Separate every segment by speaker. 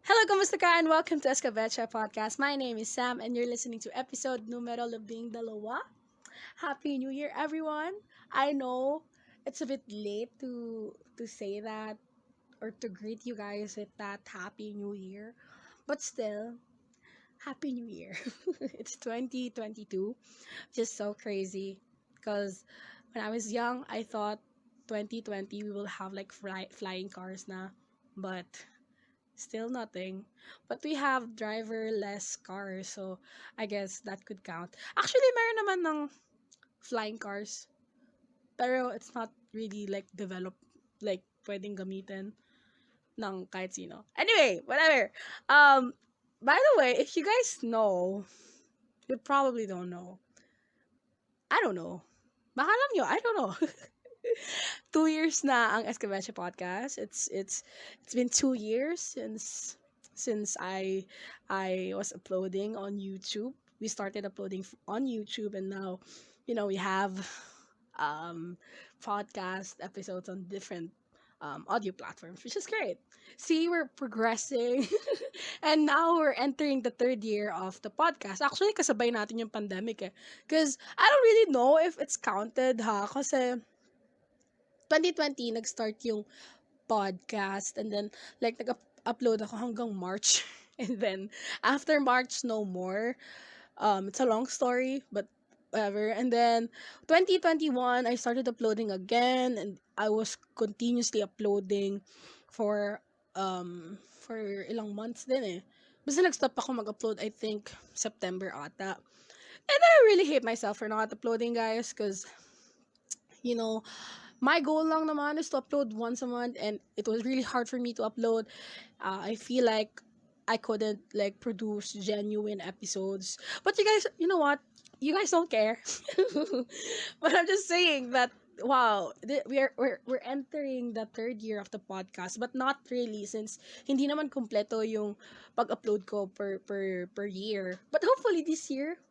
Speaker 1: Hello, kamusta ka? And welcome to Escabeche Podcast. My name is Sam and you're listening to episode numero 12. Happy New Year, everyone! I know it's a bit late to say that or to greet you guys with that Happy New Year, but still, Happy New Year! It's 2022, just so crazy because when I was young, I thought 2020 we will have like flying cars na, but still nothing. But we have driverless cars, so I guess that could count. Actually, meron naman ng flying cars, pero it's not really like developed, like pwedeng gamitin ng kahit sino. Anyway, whatever. By the way, if you guys know, you probably don't know. I don't know. Baka alam nyo, I don't know. 2 years na ang Escabeche podcast. It's been 2 years since I was uploading on YouTube. We started uploading on YouTube, and now, we have podcast episodes on different audio platforms, which is great. See, we're progressing, and now we're entering the third year of the podcast. Actually, kasabay natin yung pandemic eh. Because I don't really know if it's counted ha, kasi 2020 nag-start yung podcast, and then like nag-upload ako hanggang March and then after March no more. It's a long story, but whatever. And then 2021 I started uploading again, and I was continuously uploading for ilang months din eh. Basta nag-stop ako mag-upload, I think September ata. And I really hate myself for not uploading, guys, because you know, my goal lang naman is to upload once a month, and it was really hard for me to upload. I feel like I couldn't like produce genuine episodes. But you know what? You guys don't care. But I'm just saying that wow, we're entering the third year of the podcast, but not really, since hindi naman kompleto yung pag-upload ko per year. But hopefully this year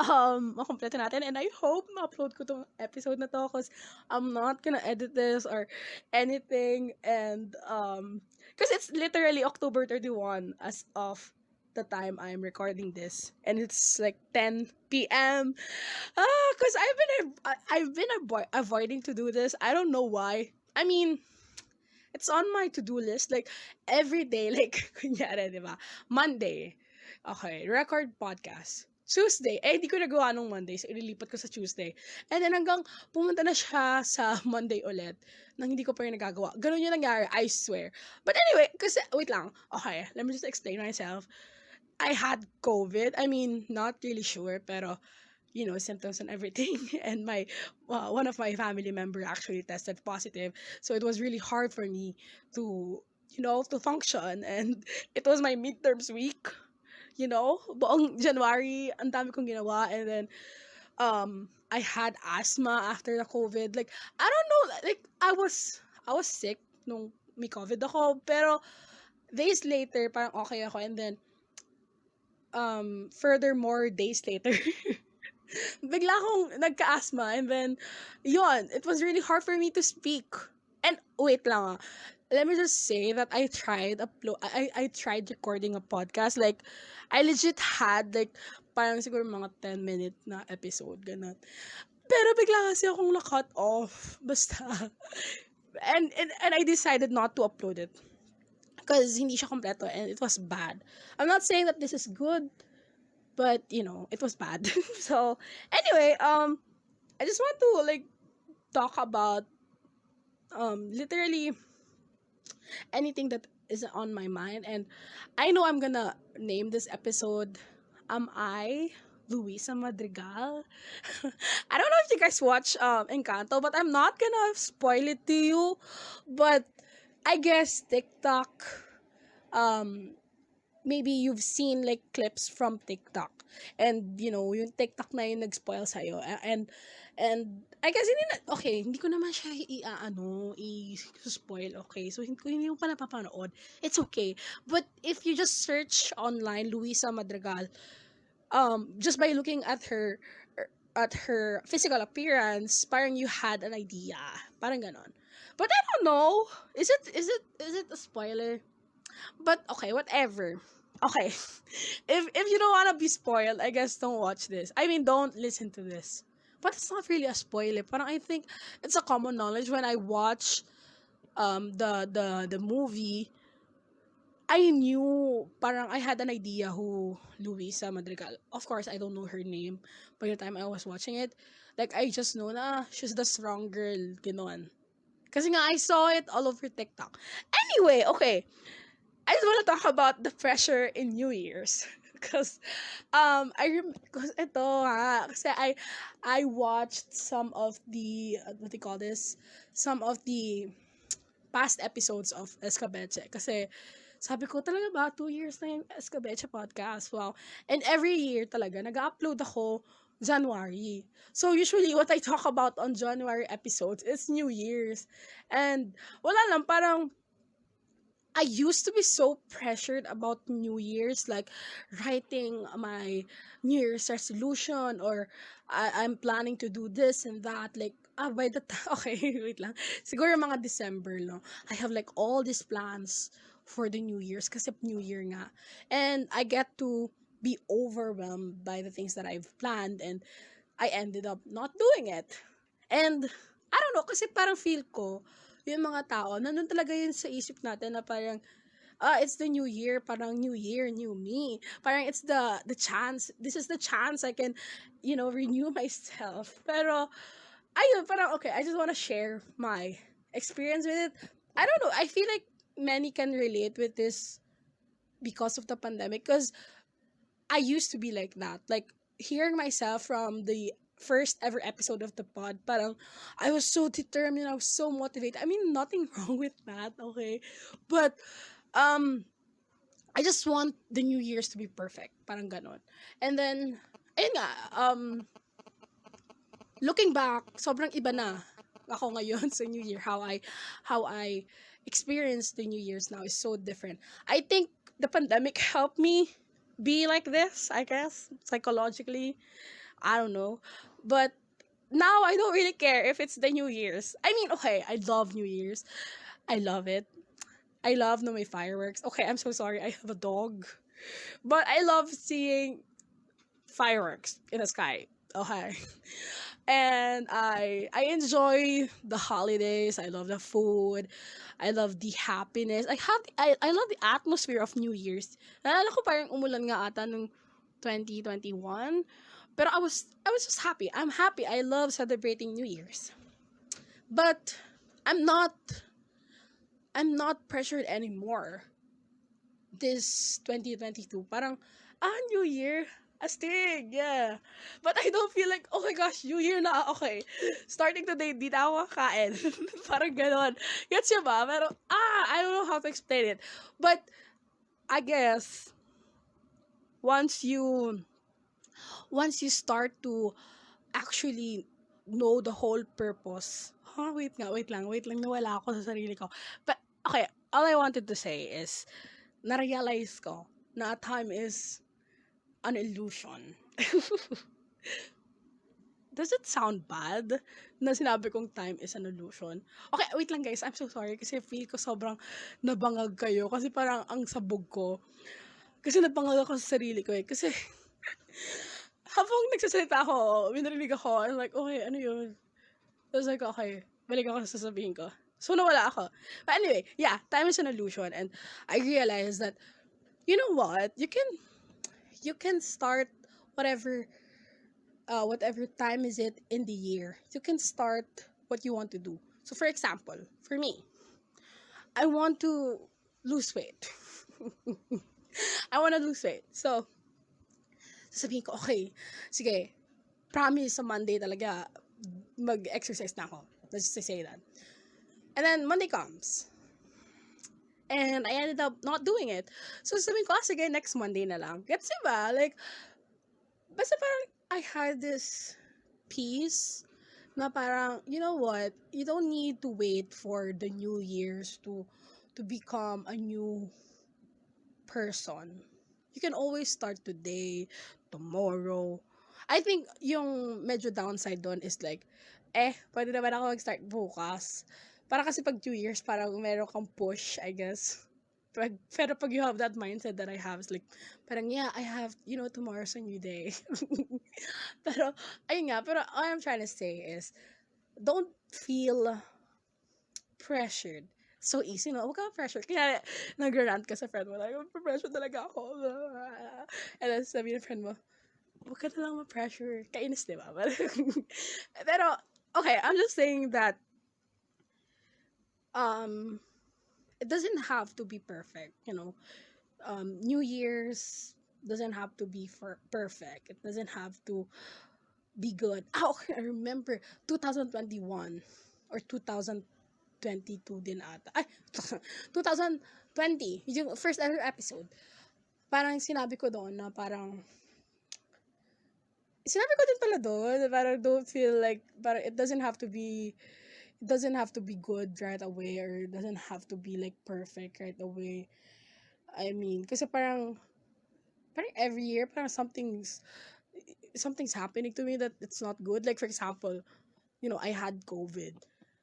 Speaker 1: makompleto natin, and I hope ma-upload ko tong episode na to, because I'm not gonna edit this or anything, and because it's literally October 31 as of the time I'm recording this, and it's like 10 p.m. Because I've been avoiding to do this. I don't know why. I mean, it's on my to-do list like every day, like kunyari, di ba? Monday, okay, record podcast. Tuesday, hindi ko nagawa nung Monday, so ililipat ko sa Tuesday. And then hanggang pumunta na siya sa Monday ulit, nang hindi ko pa rin nagagawa. Ganun yung nangyari, I swear. But anyway, kasi, wait lang, okay, let me just explain myself. I had COVID. I mean, not really sure, pero, symptoms and everything. And one of my family member actually tested positive. So it was really hard for me to, to function. And it was my midterms week. Buong January, ang dami kong ginawa. And then, I had asthma after the COVID. Like, I don't know, like, I was sick nung may COVID ako. Pero, days later, parang okay ako. And then, furthermore, days later, bigla akong nagka-asthma. And then, it was really hard for me to speak. And, wait lang let me just say that I tried recording a podcast. Like, I legit had, like, parang siguro mga 10-minute na episode, ganun. Pero bigla kasi akong na-cut off. Basta. And I decided not to upload it. Because hindi siya kompleto and it was bad. I'm not saying that this is good, but, it was bad. So, anyway, I just want to, like, talk about, literally anything that is on my mind. And I know I'm gonna name this episode Am I Luisa Madrigal? I don't know if you guys watch Encanto, but I'm not gonna spoil it to you. But I guess TikTok, maybe you've seen like clips from TikTok, and yung TikTok na yung nag-spoil sa'yo, and I guess hindi ko naman siya i-spoil, okay, so hindi mo pa napapanood, it's okay. But if you just search online Luisa Madrigal, just by looking at her physical appearance, parang you had an idea, parang ganon. But I don't know, is it a spoiler? But okay, whatever. Okay. If you don't wanna be spoiled, I guess don't watch this. I mean, don't listen to this. But it's not really a spoiler. Parang I think it's a common knowledge when I watch the movie. I knew, parang I had an idea who Luisa Madrigal. Of course, I don't know her name by the time I was watching it. Like, I just know na she's the strong girl, gano'n. Kasi nga, I saw it all over TikTok. Anyway, okay. I just want to talk about the pressure in New Year's. Because, cause ito ha, kasi I watched some of the, what do you call this? Some of the past episodes of Escabeche. Kasi, sabi ko talaga ba, 2 years na yung Escabeche podcast. Wow. And every year talaga, nag-upload ako January. So, usually, what I talk about on January episodes is New Year's. And, wala lang, parang, I used to be so pressured about New Year's, like writing my New Year's resolution, or I'm planning to do this and that. Like, by the time, okay, wait lang. Siguro mga December, no? I have like all these plans for the New Year's kasi New Year nga. And I get to be overwhelmed by the things that I've planned, and I ended up not doing it. And, I don't know, kasi parang feel ko, yung mga tao, nandun talaga yun sa isip natin na parang, it's the new year, parang new year, new me. Parang it's the chance, this is the chance I can, renew myself. Pero, ayun, parang, okay, I just wanna share my experience with it. I don't know, I feel like many can relate with this because of the pandemic, because I used to be like that. Like, hearing myself from the first ever episode of the pod, parang, I was so determined, I was so motivated. I mean, nothing wrong with that, okay? But, I just want the New Year's to be perfect. Parang ganon. And then, ayun nga, looking back, sobrang iba na ako ngayon sa New Year. How I experience the New Year's now is so different. I think the pandemic helped me be like this, I guess, psychologically. I don't know. But now I don't really care if it's the New Year's. I mean, okay, I love New Year's. I love it. I love no may fireworks. Okay, I'm so sorry. I have a dog. But I love seeing fireworks in the sky. Okay. And I enjoy the holidays. I love the food. I love the happiness. I love the atmosphere of New Year's. Naalala ko parang umulan nga ata nung 2021. Pero I was just happy. I'm happy. I love celebrating New Year's. But I'm not pressured anymore. This 2022, parang New Year, astig, yeah. But I don't feel like, oh my gosh, New Year na, okay. Starting today, di na ako kakain. Parang ganon. Gets yun ba? Pero, I don't know how to explain it. But, I guess, once you start to actually know the whole purpose. Wait lang, nawala ako sa sarili ko. But, okay, all I wanted to say is, na-realize ko na time is an illusion. Does it sound bad na sinabi kong time is an illusion? Okay, wait lang guys, I'm so sorry kasi feel ko sobrang nabangag kayo kasi parang ang sabog ko. Kasi nabangag ako sa sarili ko eh. Kasi habang nagsasalita ako, minarinig ako, I'm like, okay, ano yun? Tapos like, okay, balik ako sa sasabihin ko. So, nawala ako. But anyway, yeah, time is an illusion. And I realized that, you know what? You can start whatever time is it in the year. You can start what you want to do. So, for example, for me, I want to lose weight. I want to lose weight. So, sasabihin ko, okay, sige, promise sa Monday talaga, mag-exercise na ako. Let's just say that. And then, Monday comes. And I ended up not doing it. So, sabihin ko, sige, next Monday na lang. Gets ba? Like, basta parang, I had this peace na parang, you know what? You don't need to wait for the New Year's to become a new person. You can always start today, tomorrow. I think yung medyo downside doon is like, pwede naman ako mag-start bukas. Para kasi pag 2 years, parang meron kang push, I guess. Pero pag you have that mindset that I have, it's like, parang, yeah, I have, tomorrow's a new day. Pero, ayun nga, pero all I'm trying to say is, don't feel pressured. So easy, no? Huwag ka pressure. Kaya, nag-rant ka sa friend mo, like, pressure talaga ako. And then, sabi ng friend mo, huwag ka na lang ma-pressure. Kainis, di ba? Pero, okay, I'm just saying that, um, it doesn't have to be perfect, New Year's doesn't have to be perfect. It doesn't have to be good. Oh, I remember 2021 or 2022 din ata. Ay, 2020, yung first ever episode. Parang sinabi ko doon na parang sinabi ko din pala doon, parang don't feel like, parang it doesn't have to be good right away, or it doesn't have to be like perfect right away. I mean, kasi parang every year, parang something's happening to me that it's not good. Like, for example, I had COVID.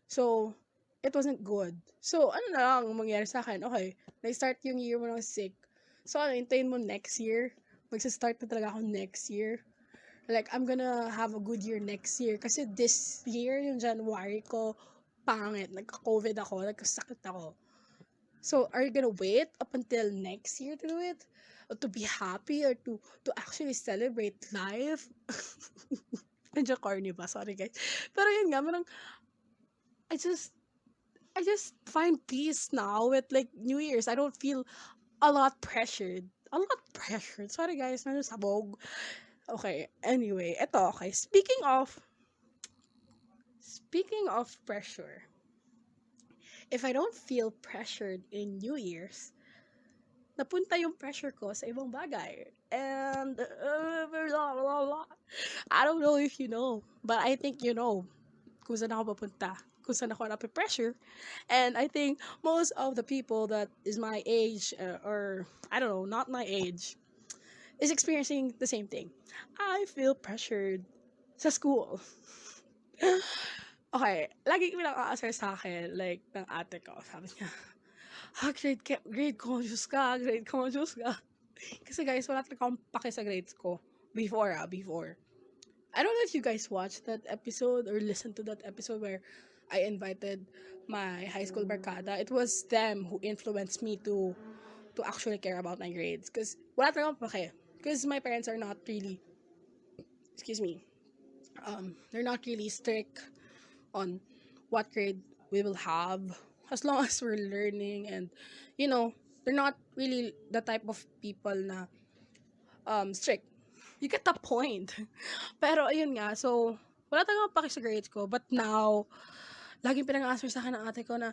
Speaker 1: So, it wasn't good. So, ano na lang mangyari sa akin? Okay, na-start yung year mo ng sick. So, hintayin mo next year. Magsa-start na talaga ako next year. Like, I'm gonna have a good year next year. Kasi this year, yung January ko, pangit. Nagka-COVID ako. Nagkasakit ako. So, are you gonna wait up until next year to do it? Or to be happy, or to actually celebrate life? Medyo corny ba? Sorry, guys. Pero yun nga, parang, I just, I just find peace now with, like, New Year's. I don't feel a lot pressured. A lot pressured. Sorry, guys. Sabog. Okay, anyway, eto, okay. Speaking of pressure, if I don't feel pressured in New Year's, napunta yung pressure ko sa ibang bagay. And, blah, blah, blah. I don't know if you know, but I think you know kung saan ako papunta, kung saan ako nape-pressure. And I think most of the people that is my age, or, I don't know, not my age, is experiencing the same thing. I feel pressured sa school. Okay, lagi pinaka-asar sa akin, like, ng ate ko. Sabi niya, grade conscious ka, grade conscious ka. Kasi guys, wala talaga akong pake sa grades ko. Before. I don't know if you guys watched that episode or listened to that episode where I invited my high school barkada. It was them who influenced me to actually care about my grades. Because wala talaga akong pake. Because my parents are not really, excuse me, they're not really strict on what grade we will have, as long as we're learning. And they're not really the type of people na strict. You get the point. Pero ayun nga, so wala talagang paki sa grades ko, but now laging pinang-answer sa akin ng ate ko na,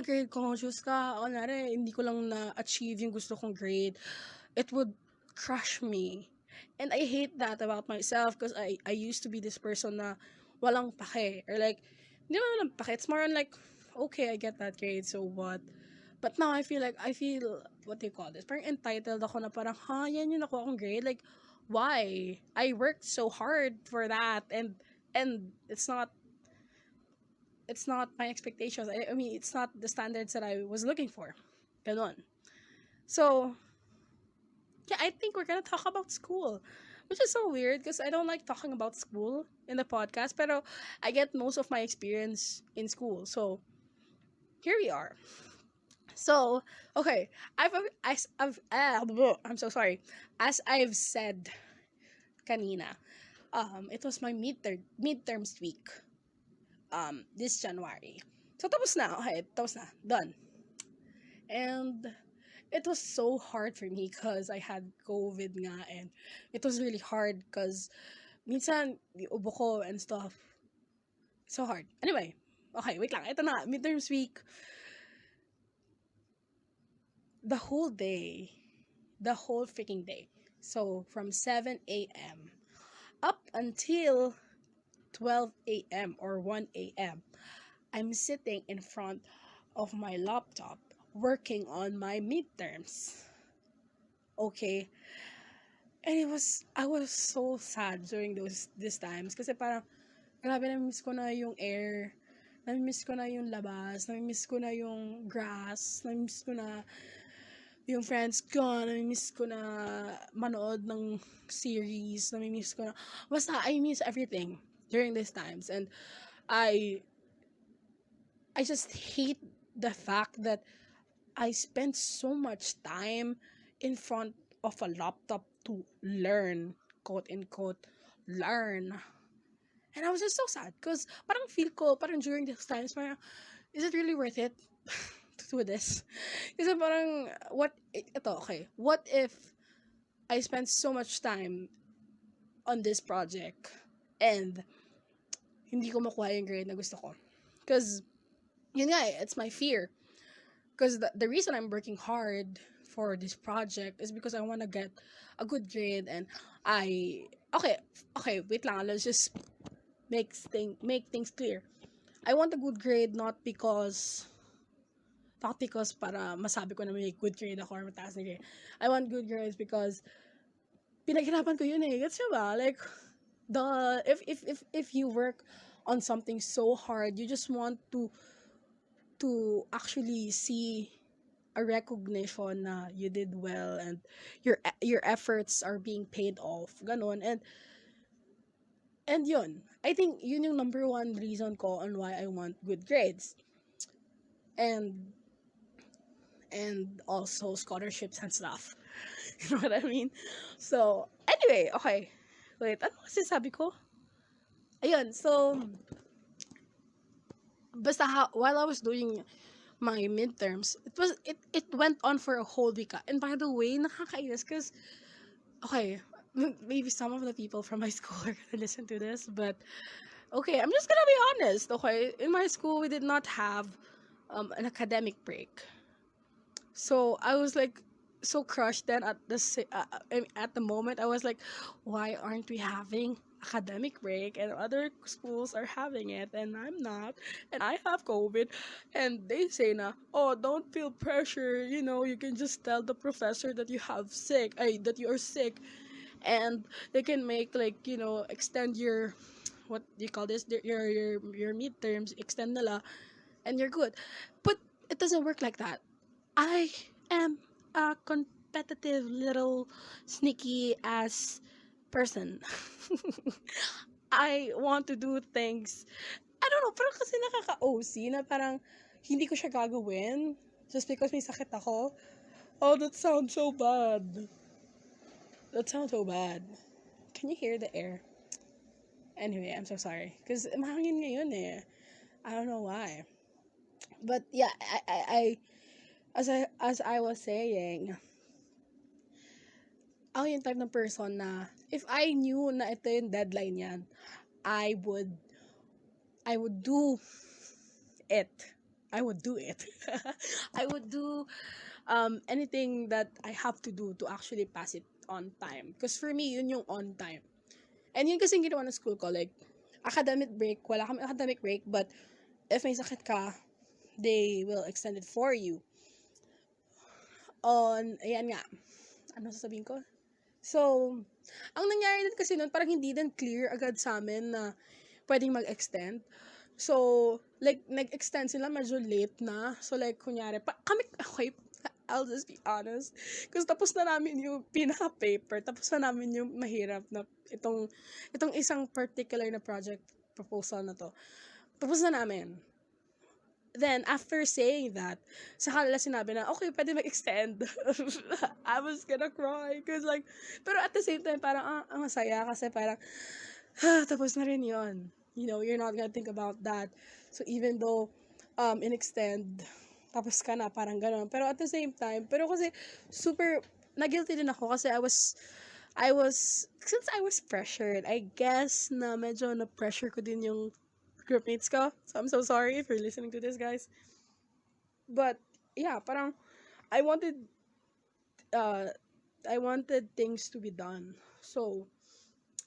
Speaker 1: grade conscious ka. Ako na rin, hindi ko lang na-achieve yung gusto kong grade. It would crush me. And I hate that about myself, because I used to be this person na walang pake. Or like, hindi naman walang pake. It's more on like, okay, I get that grade, so what? But now I feel, what do you call this? Parang entitled ako na parang, yan yung nakuha kong grade. Like, why? I worked so hard for that, and it's not my expectations. I mean, it's not the standards that I was looking for. Ganon. So, yeah, I think we're gonna talk about school, which is so weird because I don't like talking about school in the podcast, pero I get most of my experience in school. So, here we are. So, okay, I'm so sorry. As I've said kanina, it was my midterms week. This January. So, tapos na. Okay, tapos na. Done. And it was so hard for me because I had COVID nga, and it was really hard because minsan, ubo ko and stuff. So hard. Anyway, okay, wait lang. Ito na, midterms week. The whole freaking day. So, from 7 a.m. up until 12 a.m. or 1 a.m. I'm sitting in front of my laptop working on my midterms. Okay? And I was so sad during these times kasi parang grabe, na-miss ko na yung air, na-miss ko na yung labas, na-miss ko na yung grass, na-miss ko na yung friends ko, namimiss ko na manood ng series, namimiss ko na, basta I miss everything during these times. And I, I just hate the fact that I spent so much time in front of a laptop to learn, quote unquote, learn. And I was just so sad because parang feel ko, parang during these times, parang, is it really worth it to do this? Kasi parang, okay, what if I spent so much time on this project and hindi ko makuha yung grade na gusto ko? Because, yun nga it's my fear. Because the reason I'm working hard for this project is because I want to get a good grade. And okay, wait lang, let's just make things clear. I want a good grade not because para masabi ko na may good grade ako or mataas na grade. I want good grades because pinaghirapan ko yun eh. Gets nyo ba? Like, if you work on something so hard, you just want to actually see a recognition na you did well and your efforts are being paid off. Ganon. And yun. I think yun yung number one reason ko on why I want good grades. And also scholarships and stuff. You know what I mean? So, anyway, okay. Wait, ano kasi sabi ko? Ayun, so, while I was doing my midterms, it went on for a whole week. And by the way, nakakainis because, okay, maybe some of the people from my school are gonna listen to this, but okay, I'm just gonna be honest. Okay, in my school we did not have an academic break. So I was like so crushed then at the moment. I was like, why aren't we having academic break and other schools are having it and I'm not, and I have COVID, and they say na, oh, don't feel pressure, you can just tell the professor that that you are sick, and they can make like extend your, what do you call this, your midterms, extend nila, and you're good. But it doesn't work like that. I am a competitive little sneaky ass person. I want to do things. I don't know, parang kasi nakaka-OC na parang hindi ko siya gagawin just because may sakit ako. Oh, that sounds so bad. That sounds so bad. Can you hear the air? Anyway, I'm so sorry. Because mahangin ngayon eh. I don't know why. But yeah, as I was saying, ako yung type ng person na if I knew na ito yung deadline yan, I would do it. I would do it. I would do anything that I have to do to actually pass it on time. Because for me, yun yung on time. And yun kasi ginawa ng school ko, like, academic break, wala kami academic break, but if may sakit ka, they will extend it for you. Ayan nga. Ano sasabihin ko? So, ang nangyari din kasi nun, parang hindi din clear agad sa amin na pwedeng mag-extend. So, like, nag-extend sila medyo late na. So, like, kunyari, okay, I'll just be honest. Kasi tapos na namin yung pinaka-paper. Tapos na namin yung mahirap na itong isang particular na project proposal na to. Tapos na namin. Then, after saying that, sa kanila sinabi na, okay, pwede mag-extend. I was gonna cry. Cause like, pero at the same time, parang, ang masaya kasi parang, tapos na rin yun. You're not gonna think about that. So, even though, in-extend, tapos ka na, parang gano'n. Pero at the same time, pero kasi, super, na-guilty din ako kasi since I was pressured, I guess na medyo na-pressure ko din yung groupmates ko. So, I'm so sorry if you're listening to this, guys. But, yeah, parang, I wanted things to be done. So,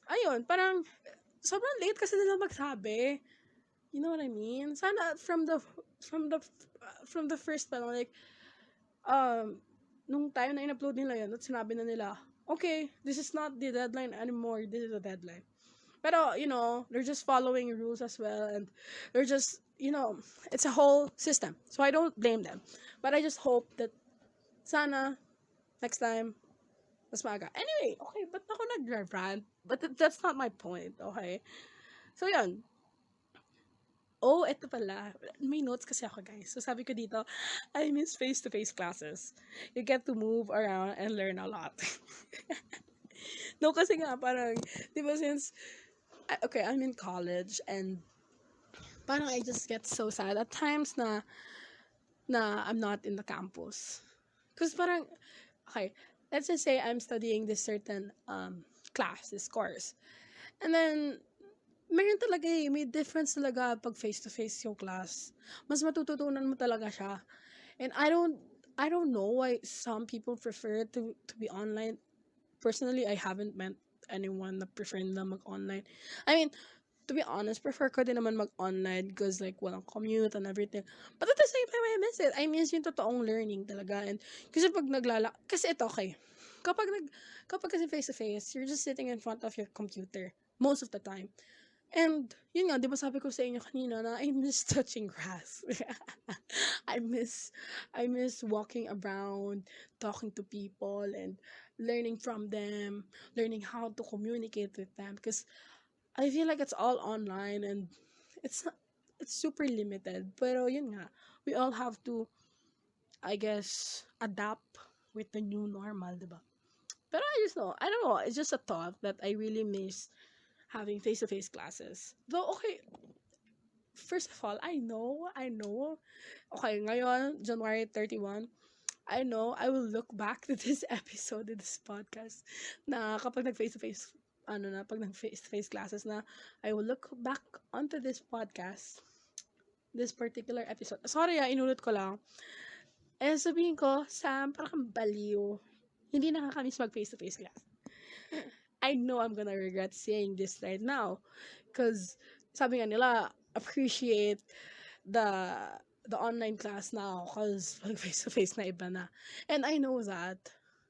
Speaker 1: ayun, parang, sobrang late kasi nila magsabi. You know what I mean? Sana, from the first pa lang, like, nung time na in-upload nila yun, at sinabi na nila, okay, this is not the deadline anymore, this is the deadline. Pero, they're just following rules as well, and they're just, it's a whole system. So, I don't blame them. But I just hope that sana Next time, mas maaga. Anyway, okay, ba't ako nag-rant? But that's not my point, okay? So, yun. Oh, eto pala. May notes kasi ako, guys. So, sabi ko dito, I miss face-to-face classes. You get to move around and learn a lot. No, kasi nga, parang, di ba, since, okay, I'm in college, and parang I just get so sad at times na I'm not in the campus. Because parang, okay, let's just say I'm studying this certain class, this course. And then, meron talaga may difference talaga pag face-to-face yung class. Mas matututunan mo talaga siya. And I don't know why some people prefer to be online. Personally, I haven't met anyone na prefer nila mag-online. I mean, to be honest, prefer ko din naman mag-online because like walang commute and everything. But at the same time, I miss it. I miss yung totoong learning talaga. And kasi pag kasi ito okay. Kapag kapag kasi face-to-face, you're just sitting in front of your computer most of the time. And, yun nga, di ba sabi ko sa inyo kanina na I miss touching grass. I miss, I miss walking around, talking to people, and learning from them, learning how to communicate with them. Because I feel like it's all online and it's not, it's super limited. Pero yun nga, we all have to, I guess, adapt with the new normal, di ba? Pero I don't know, it's just a thought that I really miss having face-to-face classes. Though, okay, first of all, I know, okay, ngayon, January 31, I know I will look back to this episode, to this podcast, na kapag nag-face-to-face, pag nag-face-to-face classes na, I will look back onto this podcast, this particular episode. Sorry inulit ko lang. Eh, sabihin ko, Sam, parang kang baliw. Hindi nakakamiss mag-face-to-face class. I know I'm gonna regret saying this right now. Because, sabi nga nila, appreciate the the online class now because pag face-to-face na iba na. And I know that.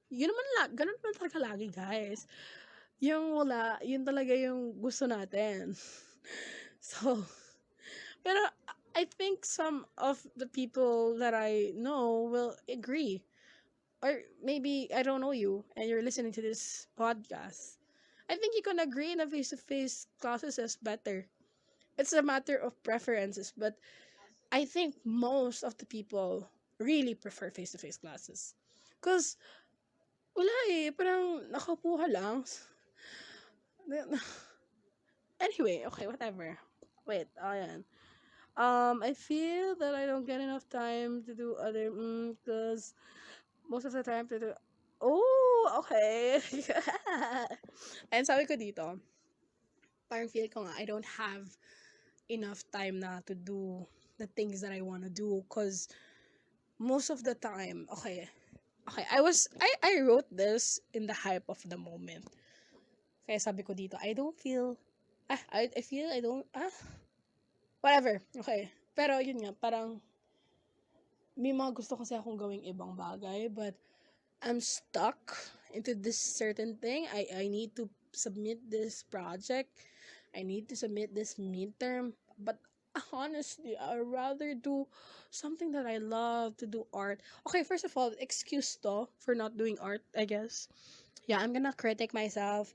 Speaker 1: Yun naman ganun naman talaga lagi, guys. Yung wala, yun talaga yung gusto natin. So, pero I think some of the people that I know will agree. Or maybe I don't know you and you're listening to this podcast. I think you can agree na face-to-face classes is better. It's a matter of preferences, but I think most of the people really prefer face-to-face classes. Because, wala parang nakaupo ka lang. Anyway, okay, whatever. Wait, ayan. I feel that I don't get enough time to do other, because most of the time to do, oh, okay. And sabi ko dito, parang feel ko nga, I don't have enough time na to do the things that I want to do because most of the time, okay, I wrote this in the hype of the moment. Kaya sabi ko dito, I feel I don't, whatever, okay. Pero yun nga, parang, may mga gusto kasi akong gawing ibang bagay, but I'm stuck into this certain thing. I need to submit this project. I need to submit this midterm. But honestly, I'd rather do something that I love to do art. Okay, first of all, excuse to for not doing art, I guess. Yeah, I'm gonna critic myself.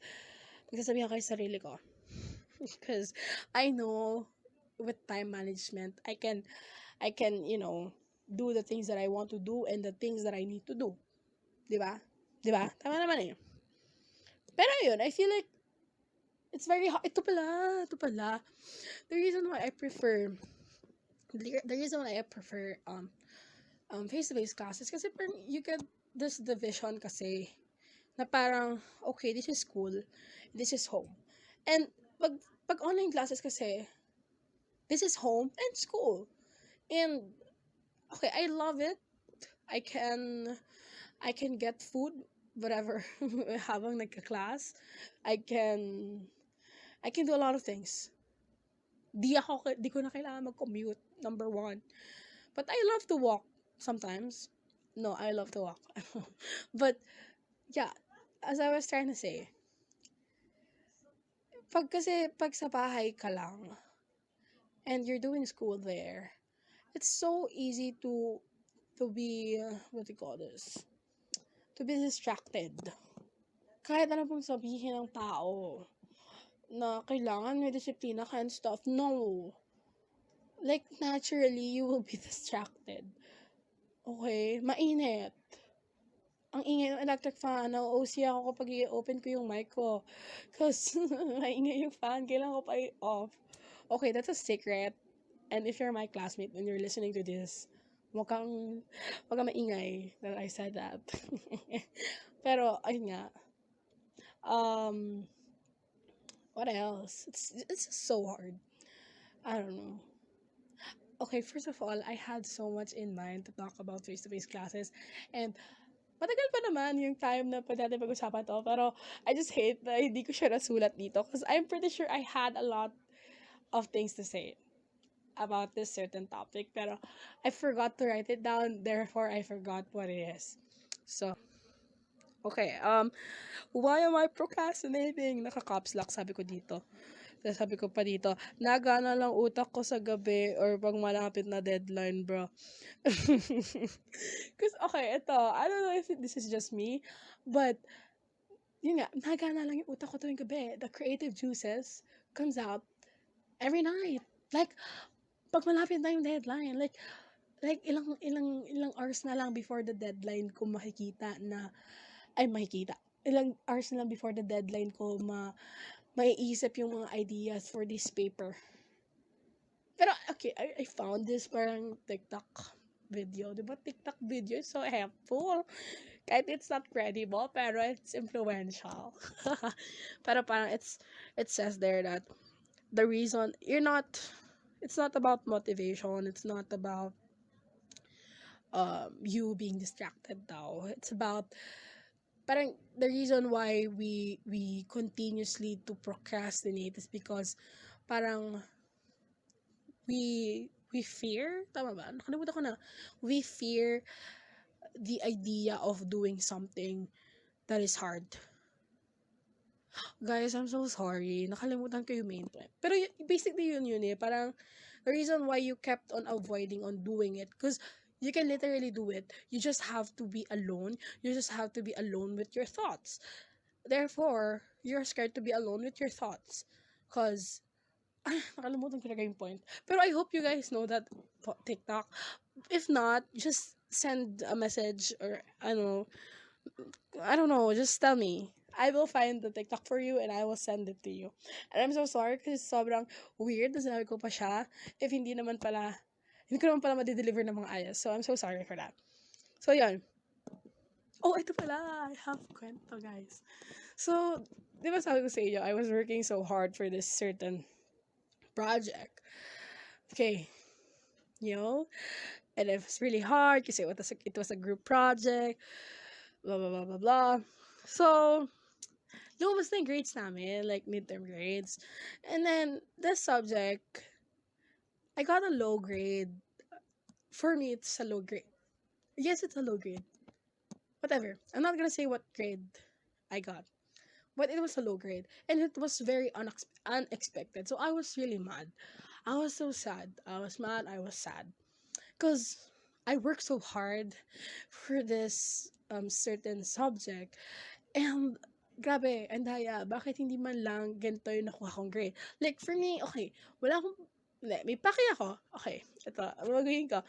Speaker 1: Magsasabihan ko sa sarili ko. Because I know with time management, I can, do the things that I want to do and the things that I need to do. Diba? Diba? Tama naman eh. Pero yun, I feel like it's very hard. Ito pala. The reason why I prefer face-to-face classes kasi parang you get this division kasi na parang okay, this is school, this is home. And pag online classes kasi this is home and school. And okay, I love it. I can get food whatever habang nagka-class. I can do a lot of things. Di ko na kailangan mag-commute, number one. But I love to walk sometimes. No, I love to walk. But, yeah, as I was trying to say, pag sa bahay ka lang, and you're doing school there, it's so easy to be, what do you call this? to be distracted. Kahit ano pong sabihin ng tao na kailangan may disiplina ka and stuff. No. Like, naturally, you will be distracted. Okay? Mainit. Ang ingay ng electric fan. Na-OC ako kapag i-open ko yung mic ko. Because, maingay yung fan. Kailangan ko pa i-off. Okay, that's a secret. And if you're my classmate and you're listening to this, wag kang maingay that I said that. Pero, ayun nga. What else? It's just so hard. I don't know. Okay, first of all, I had so much in mind to talk about face-to-face classes. And matagal pa naman yung time na pwede natin pag-usapan to. Pero I just hate na hindi ko siya nasulat dito. Because I'm pretty sure I had a lot of things to say about this certain topic. Pero I forgot to write it down. Therefore, I forgot what it is. So, okay. Why am I procrastinating? Naka-caps lock, sabi ko dito. Sabi ko pa dito, nagana lang utak ko sa gabi or pag malapit na deadline, bro. Because, okay, ito, I don't know if this is just me, but, yun nga, nagana lang yung utak ko tuwing gabi. The creative juices comes out every night. Like, pag malapit na yung deadline, like ilang hours na lang before the deadline ko makikita na, ilang hours na lang before the deadline ko maiisip yung mga ideas for this paper. Pero, okay, I found this parang TikTok video. Diba TikTok video is so helpful? Kahit it's not credible, pero it's influential. Pero parang it says there that the reason, it's not about motivation, it's not about you being distracted daw. It's about parang the reason why we continuously to procrastinate is because parang we fear, tama ba? Nakalimutan ko na. We fear the idea of doing something that is hard. Guys, I'm so sorry. Nakalimutan ko yung main point. Pero basically yun eh. Parang the reason why you kept on avoiding on doing it because you can literally do it. You just have to be alone. You just have to be alone with your thoughts. Therefore, you're scared to be alone with your thoughts. Because, nakalimutan ko na yung point. Pero I hope you guys know that TikTok. If not, just send a message or, I don't know, just tell me. I will find the TikTok for you and I will send it to you. And I'm so sorry kasi sobrang weird na sinabi ko pa siya. If hindi ko naman pala madideliver ng mga ayos. So, I'm so sorry for that. So, yun. Oh, ito pala. I have kwento, guys. So, di ba sabi ko sa inyo, I was working so hard for this certain project. Okay. And it was really hard kasi it was a group project. Blah, blah, blah, blah, blah. So, lumabas na yung grades namin, like midterm grades. And then, this subject, I got a low grade. For me, it's a low grade. Yes, it's a low grade. Whatever. I'm not gonna say what grade I got. But it was a low grade. And it was very unexpected. So I was really mad. I was so sad. I was mad. I was sad. Because I worked so hard for this certain subject. And grabe, and bakit hindi man lang ganito yung nakuha kong grade? Like, for me, okay, may paki ako. Okay, ito, magagawin ko.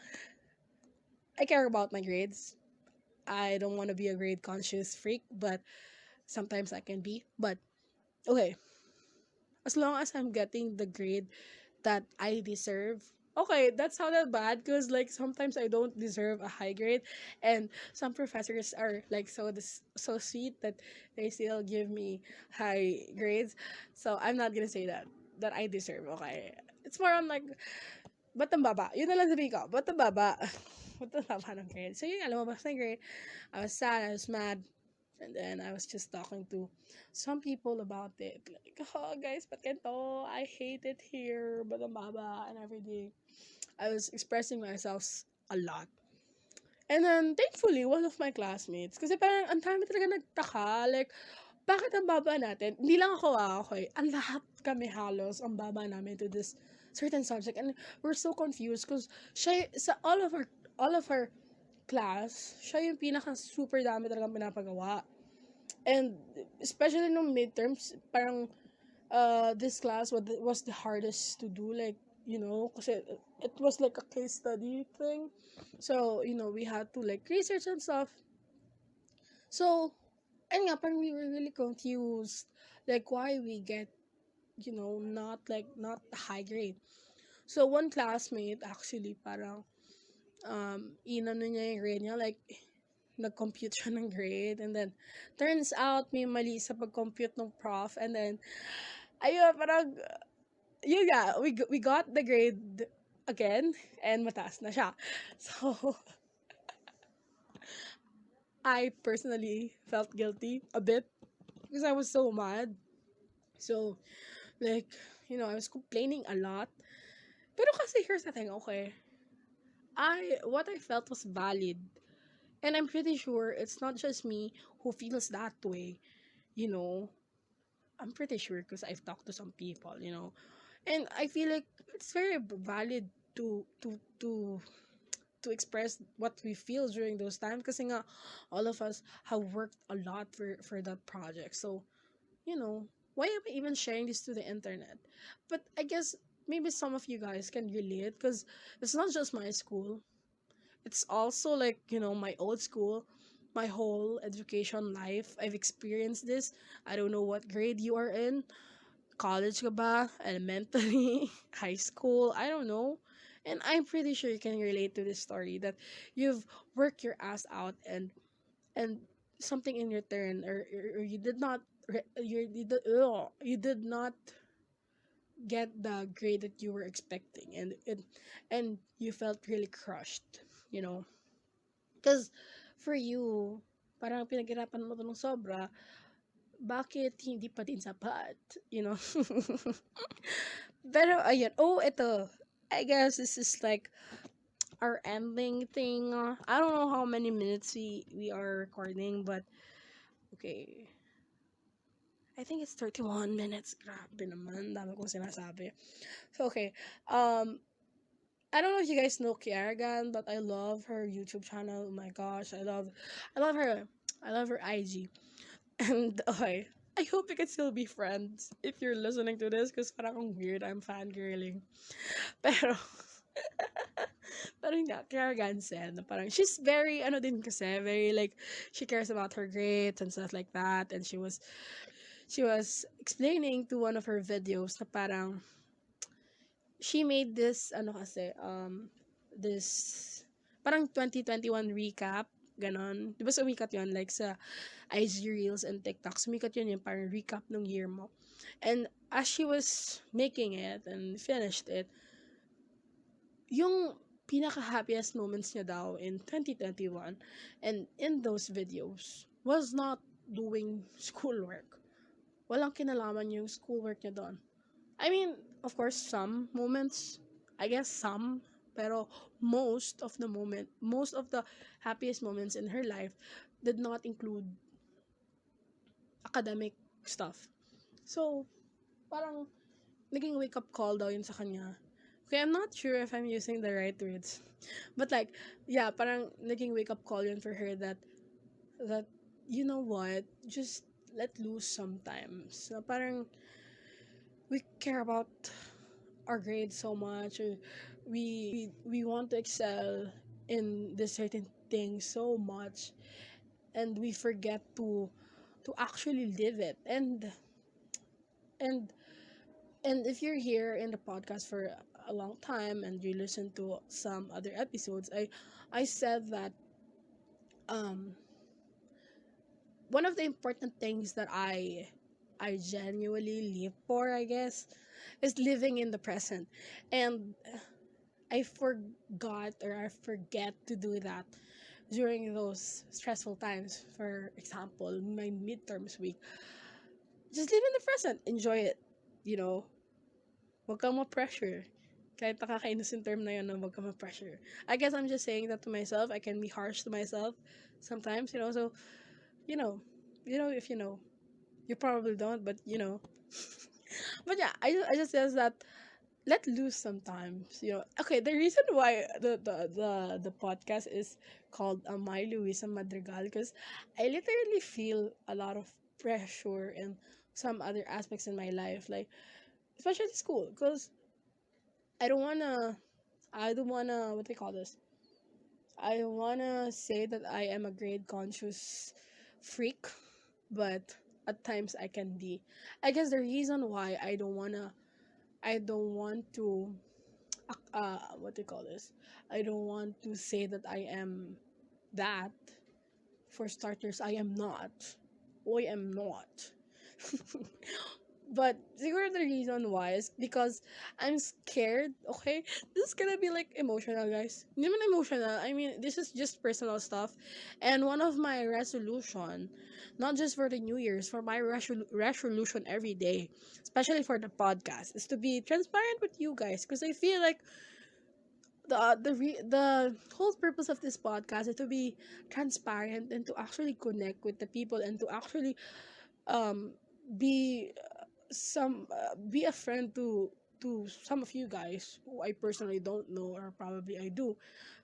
Speaker 1: I care about my grades. I don't want to be a grade conscious freak, but sometimes I can be. But, okay, as long as I'm getting the grade that I deserve, okay, that's not that bad because like sometimes I don't deserve a high grade and some professors are like so sweet that they still give me high grades. So I'm not gonna say that I deserve, okay? It's more on like, ba't ang baba? Yun na lang sabihin ko, ba't ang baba? Ba't ang baba ng grade? So yun nga, lumabas na yung grade. I was sad, I was mad. And then I was just talking to some people about it. Like, oh guys, ba't ganito? I hate it here, ba't ang baba and everything. I was expressing myself a lot. And then, thankfully, one of my classmates, kasi parang ang dami talaga nagtaka, like, bakit ang baba natin? Hindi lang ako okay. Ang lahat kami halos, ang baba namin to this certain subject. And we're so confused because all of her class, siya yung pinaka super dami talagang pinapagawa. And especially nung midterms, parang this class was the hardest to do, like, kasi it was like a case study thing. So, we had to like research and stuff. So, and nga, parang we were really confused, like why we get, not high grade. So, one classmate actually parang, inano niya yung grade niya, like, nag-compute siya ng grade, and then, turns out, may mali sa pag-compute ng prof, and then, ayun, parang, yun nga, we got the grade again, and mataas na siya. So, I personally felt guilty a bit, because I was so mad. So, like, I was complaining a lot. Pero kasi here's the thing, okay? What I felt was valid. And I'm pretty sure it's not just me who feels that way, you know. I'm pretty sure because I've talked to some people. And I feel like it's very valid to express what we feel during those times, kasi nga all of us have worked a lot for that project. So, you know, why am I even sharing this to the internet? But I guess maybe some of you guys can relate, because it's not just my school. It's also like, my old school, my whole education life. I've experienced this. I don't know what grade you are in. College ka ba? Elementary? High school? I don't know. And I'm pretty sure you can relate to this story, that you've worked your ass out, and something in your turn, or you did not you did not get the grade that you were expecting, and you felt really crushed, because for you, parang pinaghirapan mo to ng sobra, bakit hindi pa din sapat, pero ayun, ito, I guess this is like our ending thing. I don't know how many minutes we are recording, but okay, I think it's 31 minutes. Grabe naman, dami kong sinasabi. So, okay. I don't know if you guys know Kiaragan, but I love her YouTube channel. Oh my gosh, I love her. I love her IG. And, okay, I hope we can still be friends if you're listening to this, because parang ang weird, I'm fangirling. Pero, parang nga, Kiaragan said, na parang, she's very, din kasi, very, like, she cares about her grades and stuff like that, and she was explaining to one of her videos na parang she made this this parang 2021 recap, ganon. 'Di ba sumikat 'yon, like sa IG Reels and TikTok, sumikat 'yun, yung parang recap ng year mo. And as she was making it and finished it, yung pinaka-happiest moments niya daw in 2021 and in those videos was not doing schoolwork. Walang kinalaman yung schoolwork niya doon. I mean, of course, some moments, I guess some, pero most of the happiest moments in her life did not include academic stuff. So, parang naging wake-up call daw yun sa kanya. Okay, I'm not sure if I'm using the right words. But like, yeah, parang naging wake-up call yun for her, that you know what, just let loose sometimes. So, parang we care about our grades so much, or we want to excel in this certain thing so much, and we forget to actually live it. And and if you're here in the podcast for a long time and you listen to some other episodes, I said that um one of the important things that I genuinely live for, I guess, is living in the present. And I forgot, or I forget to do that during those stressful times. For example, my midterms week. Just live in the present. Enjoy it. Huwag kang ma-pressure. Kahit nakakainis yung term na yun, huwag kang ma-pressure. I guess I'm just saying that to myself. I can be harsh to myself sometimes, so, if you know. You probably don't, but. But yeah, I just says that let loose sometimes. Okay, the reason why the podcast is called I Luisa Madrigal, because I literally feel a lot of pressure and some other aspects in my life, like especially school, because I don't wanna I don't wanna what they call this. I wanna say that I am a grade conscious freak, but at times I can be. I guess the reason why I don't want to what do you call this? I don't want to say that I am that. For starters, I am not. I am not. But siguro the reason why is because I'm scared, okay? This is gonna be like emotional, guys. Hindi man emotional. I mean, this is just personal stuff. And one of my resolution, not just for the New Year's, for my resolution every day, especially for the podcast, is to be transparent with you guys. Because I feel like the whole purpose of this podcast is to be transparent and to actually connect with the people and to actually um be be a friend to some of you guys who I personally don't know, or probably I do,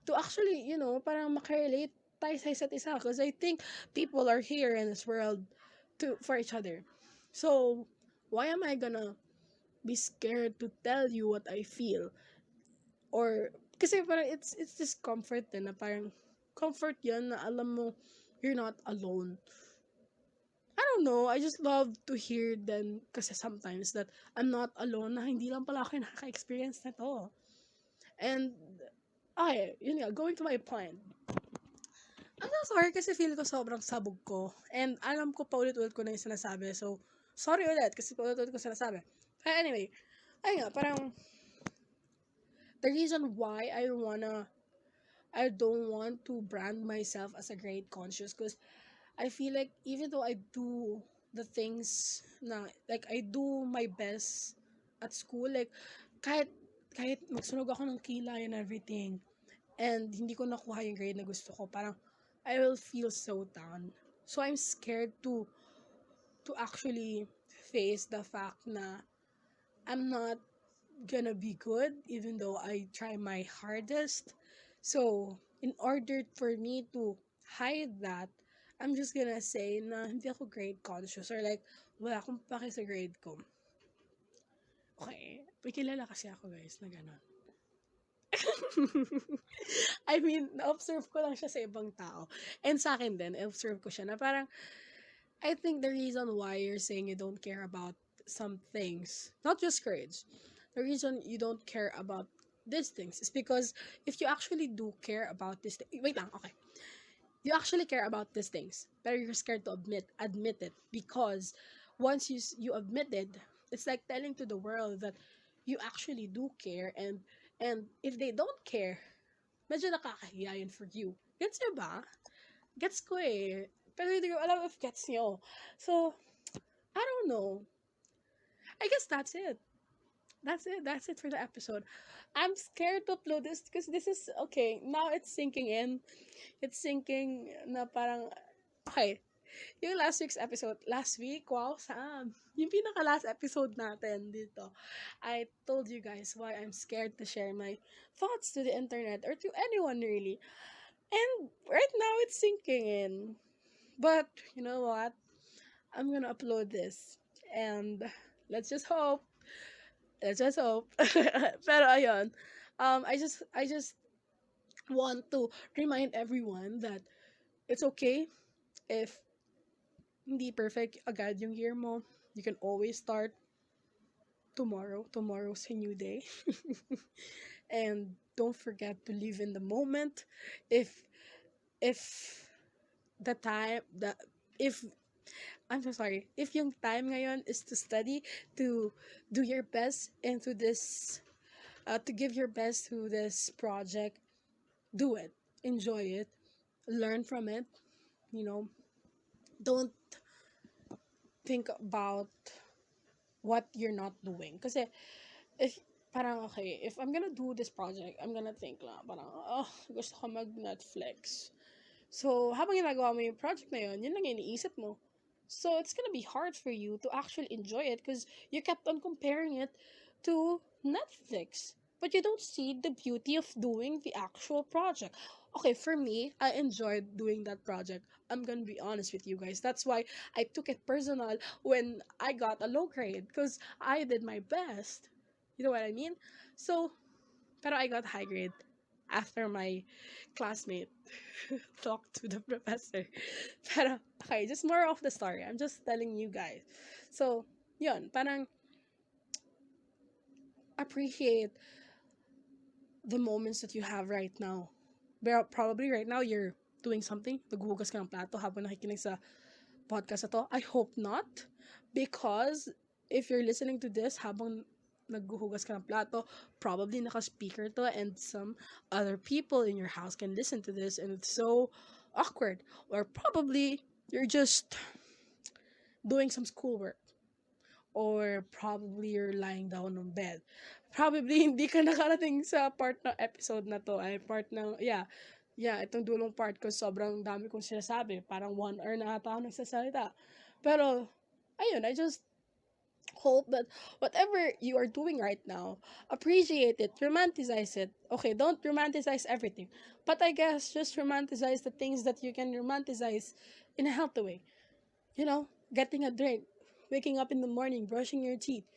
Speaker 1: to actually, parang makarelate tayo sa isa't isa, because I think people are here in this world to for each other. So why am I gonna be scared to tell you what I feel? Or kasi parang it's this comfort din na parang comfort yan na alam mo you're not alone. I don't know, I just love to hear then kasi sometimes that I'm not alone, na hindi lang pala ako yung nakaka-experience nito. And yun nga, going to my point. I'm so sorry kasi feel ko sobrang sabog ko. And alam ko paulit-ulit ko na yung sinasabi. So, sorry ulit kasi paulit-ulit ko sinasabi. But anyway, ayun nga, parang the reason why I don't want to brand myself as a grade conscious, because I feel like even though I do the things na, like, I do my best at school, like, kahit, kahit magsunog ako ng kilay and everything, and hindi ko nakuha yung grade na gusto ko, parang, I will feel so down. So, I'm scared to actually face the fact na I'm not gonna be good, even though I try my hardest. So, in order for me to hide that, I'm just gonna say na hindi ako grade conscious, or like, wala akong paki sa grade ko. Okay, may kilala kasi ako, guys, na gano'n. I mean, na-observe ko lang siya sa ibang tao. And sa akin din, na-observe ko siya na parang, I think the reason why you're saying you don't care about some things, not just grades, the reason you don't care about these things is because if you actually do care about this, wait lang, okay. You actually care about these things, but you're scared to admit it, because once you admit it, it's like telling to the world that you actually do care, and if they don't care, medyo nakakahiya yun for you. Gets nyo ba? Gets ko eh. Pero hindi ko alam if gets nyo. So, I don't know. I guess that's it. That's it for the episode. I'm scared to upload this because this is okay. Now it's sinking in. It's sinking na parang okay. Yung last week's episode, last week, wow, saan? Yung pinaka last episode natin dito, I told you guys why I'm scared to share my thoughts to the internet or to anyone really. And right now it's sinking in. But you know what? I'm gonna upload this. And let's just hope. Let's just hope. Pero ayun. I just want to remind everyone that it's okay if hindi perfect agad yung year mo. You can always start tomorrow. Tomorrow's a new day. And don't forget to live in the moment. If the time the if I'm so sorry. If yung time ngayon is to study, to do your best into this, to give your best to this project, do it. Enjoy it. Learn from it. You know, don't think about what you're not doing. Kasi, if, parang, okay, if I'm gonna do this project, I'm gonna think lang, parang, oh, gusto ko mag-Netflix. So, habang ginagawa mo yung project na yun lang yung iniisip mo. So, it's gonna be hard for you to actually enjoy it because you kept on comparing it to Netflix, but you don't see the beauty of doing the actual project. Okay, for me, I enjoyed doing that project. I'm gonna be honest with you guys. That's why I took it personal when I got a low grade because I did my best. You know what I mean? So, pero I got high grade after my classmate talked to the professor. Pero, okay, just more of the story. I'm just telling you guys. So, yun, parang appreciate the moments that you have right now. Pero probably right now you're doing something, naghuhugas ka ng plato habang nakikinig sa podcast na to. I hope not. Because if you're listening to this habang naghuhugas ka ng plato, probably naka-speaker to and some other people in your house can listen to this and it's so awkward. Or probably you're just doing some schoolwork. Or probably you're lying down on bed. Probably hindi ka nakarating sa part ng episode na to. Ay, part ng, itong dulong part ko, sobrang dami kong sinasabi. Parang 1 hour na ata ako nagsasalita. Pero, ayun, I just hope that whatever you are doing right now, appreciate it, romanticize it. Okay, don't romanticize everything. But I guess just romanticize the things that you can romanticize in a healthy way. You know, getting a drink, waking up in the morning, brushing your teeth.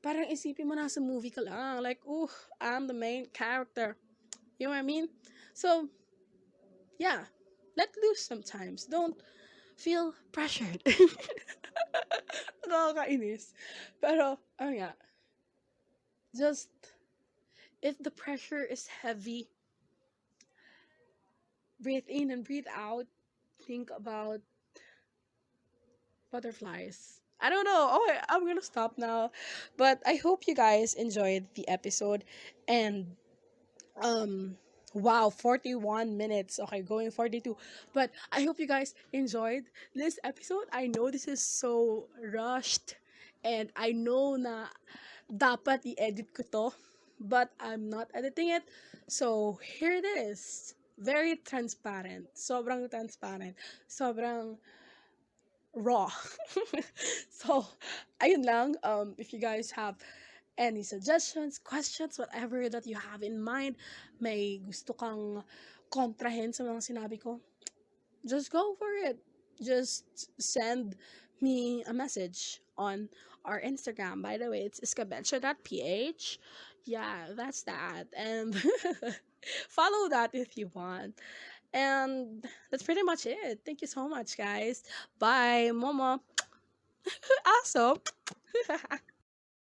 Speaker 1: Parang isipin mo nasa movie ka lang. Like, ooh, I'm the main character. You know what I mean? So, yeah, let loose sometimes. Don't feel pressured. Nakakainis. Pero, nga, just, if the pressure is heavy, breathe in and breathe out. Think about butterflies. I don't know. Oh, I'm gonna stop now. But I hope you guys enjoyed the episode. And wow, 41 minutes. Okay, going 42. But I hope you guys enjoyed this episode. I know this is so rushed. And I know na dapat i-edit ko to. But I'm not editing it. So here it is. Very transparent. Sobrang transparent. Sobrang raw. So, ayun lang. If you guys have any suggestions, questions, whatever that you have in mind, may gusto kang kontrahin sa mga sinabi ko, just go for it. Just send me a message on our Instagram. By the way, it's iskabencha.ph. Yeah, that's that. And follow that if you want. And that's pretty much it. Thank you so much, guys. Bye, Momo. Aso.